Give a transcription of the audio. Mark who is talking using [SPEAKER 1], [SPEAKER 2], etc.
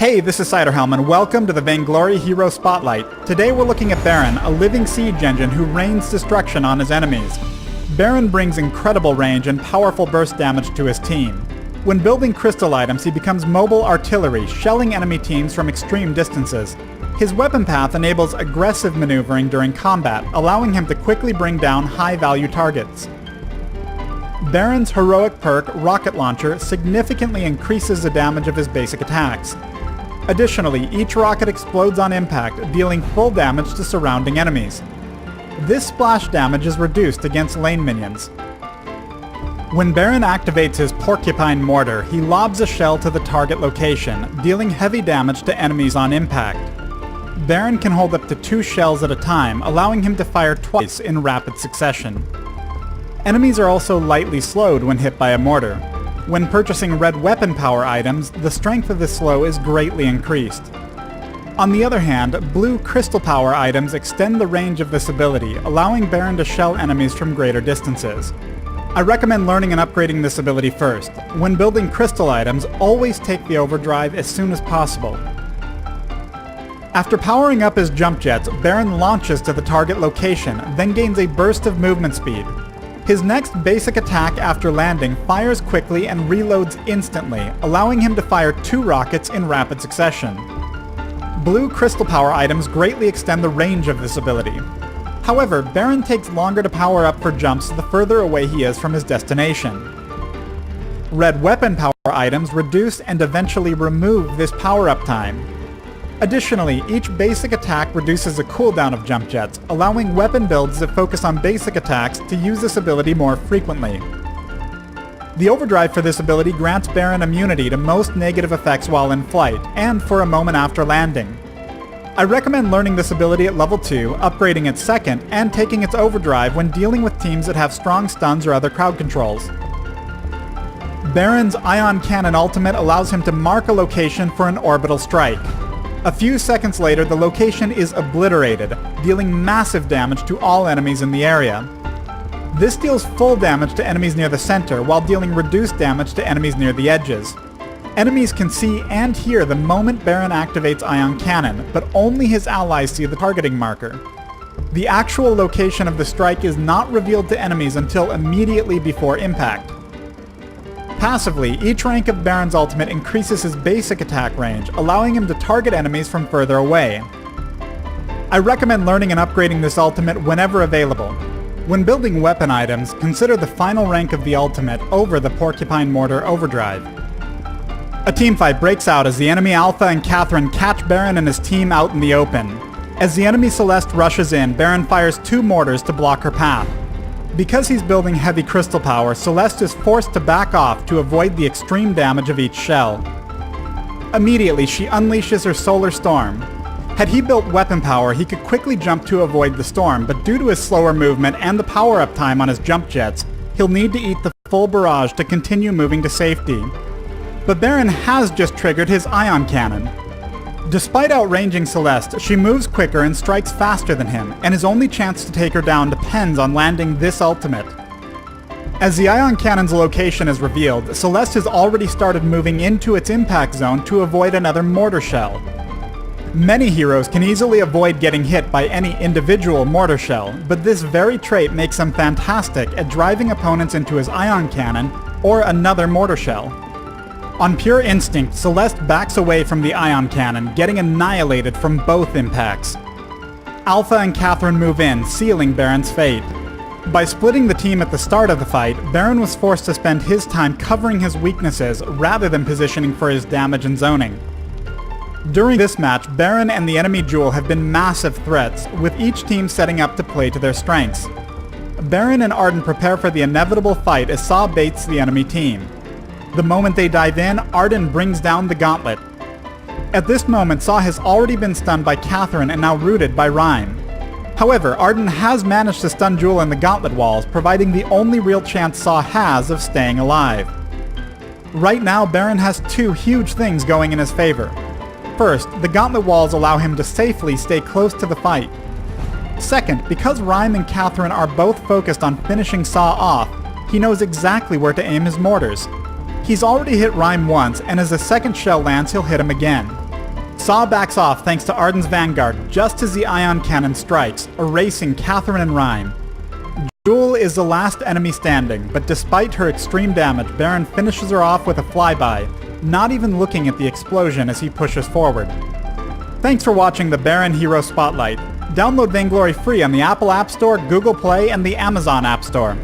[SPEAKER 1] Hey, this is Ciderhelm, and welcome to the Vainglory Hero Spotlight. Today we're looking at Baron, a living siege engine who rains destruction on his enemies. Baron brings incredible range and powerful burst damage to his team. When building crystal items, he becomes mobile artillery, shelling enemy teams from extreme distances. His weapon path enables aggressive maneuvering during combat, allowing him to quickly bring down high-value targets. Baron's heroic perk, Rocket Launcher, significantly increases the damage of his basic attacks. Additionally, each rocket explodes on impact, dealing full damage to surrounding enemies. This splash damage is reduced against lane minions. When Baron activates his Porcupine Mortar, he lobs a shell to the target location, dealing heavy damage to enemies on impact. Baron can hold up to 2 shells at a time, allowing him to fire twice in rapid succession. Enemies are also lightly slowed when hit by a mortar. When purchasing red weapon power items, the strength of the slow is greatly increased. On the other hand, blue crystal power items extend the range of this ability, allowing Baron to shell enemies from greater distances. I recommend learning and upgrading this ability first. When building crystal items, always take the overdrive as soon as possible. After powering up his jump jets, Baron launches to the target location, then gains a burst of movement speed. His next basic attack after landing fires quickly and reloads instantly, allowing him to fire 2 rockets in rapid succession. Blue crystal power items greatly extend the range of this ability. However, Baron takes longer to power up for jumps the further away he is from his destination. Red weapon power items reduce and eventually remove this power-up time. Additionally, each basic attack reduces the cooldown of jump jets, allowing weapon builds that focus on basic attacks to use this ability more frequently. The overdrive for this ability grants Baron immunity to most negative effects while in flight, and for a moment after landing. I recommend learning this ability at level 2, upgrading it second, and taking its overdrive when dealing with teams that have strong stuns or other crowd controls. Baron's Ion Cannon ultimate allows him to mark a location for an orbital strike. A few seconds later, the location is obliterated, dealing massive damage to all enemies in the area. This deals full damage to enemies near the center, while dealing reduced damage to enemies near the edges. Enemies can see and hear the moment Baron activates Ion Cannon, but only his allies see the targeting marker. The actual location of the strike is not revealed to enemies until immediately before impact. Passively, each rank of Baron's ultimate increases his basic attack range, allowing him to target enemies from further away. I recommend learning and upgrading this ultimate whenever available. When building weapon items, consider the final rank of the ultimate over the Porcupine Mortar overdrive. A teamfight breaks out as the enemy Alpha and Catherine catch Baron and his team out in the open. As the enemy Celeste rushes in, Baron fires 2 mortars to block her path. Because he's building heavy crystal power, Celeste is forced to back off to avoid the extreme damage of each shell. Immediately, she unleashes her Solar Storm. Had he built weapon power, he could quickly jump to avoid the storm, but due to his slower movement and the power-up time on his jump jets, he'll need to eat the full barrage to continue moving to safety. But Baron has just triggered his Ion Cannon. Despite outranging Celeste, she moves quicker and strikes faster than him, and his only chance to take her down depends on landing this ultimate. As the Ion Cannon's location is revealed, Celeste has already started moving into its impact zone to avoid another mortar shell. Many heroes can easily avoid getting hit by any individual mortar shell, but this very trait makes him fantastic at driving opponents into his Ion Cannon or another mortar shell. On pure instinct, Celeste backs away from the Ion Cannon, getting annihilated from both impacts. Alpha and Catherine move in, sealing Baron's fate. By splitting the team at the start of the fight, Baron was forced to spend his time covering his weaknesses rather than positioning for his damage and zoning. During this match, Baron and the enemy Jewel have been massive threats, with each team setting up to play to their strengths. Baron and Arden prepare for the inevitable fight as Saw baits the enemy team. The moment they dive in, Arden brings down the gauntlet. At this moment, Saw has already been stunned by Catherine and now rooted by Rhyme. However, Arden has managed to stun Jewel in the gauntlet walls, providing the only real chance Saw has of staying alive. Right now, Baron has 2 huge things going in his favor. First, the gauntlet walls allow him to safely stay close to the fight. Second, because Rhyme and Catherine are both focused on finishing Saw off, he knows exactly where to aim his mortars. He's already hit Rhyme once, and as the second shell lands, he'll hit him again. Saw backs off thanks to Arden's Vanguard just as the ion cannon strikes, erasing Catherine and Rhyme. Jewel is the last enemy standing, but despite her extreme damage, Baron finishes her off with a flyby, not even looking at the explosion as he pushes forward. Thanks for watching the Baron Hero Spotlight. Download Vainglory free on the Apple App Store, Google Play, and the Amazon App Store.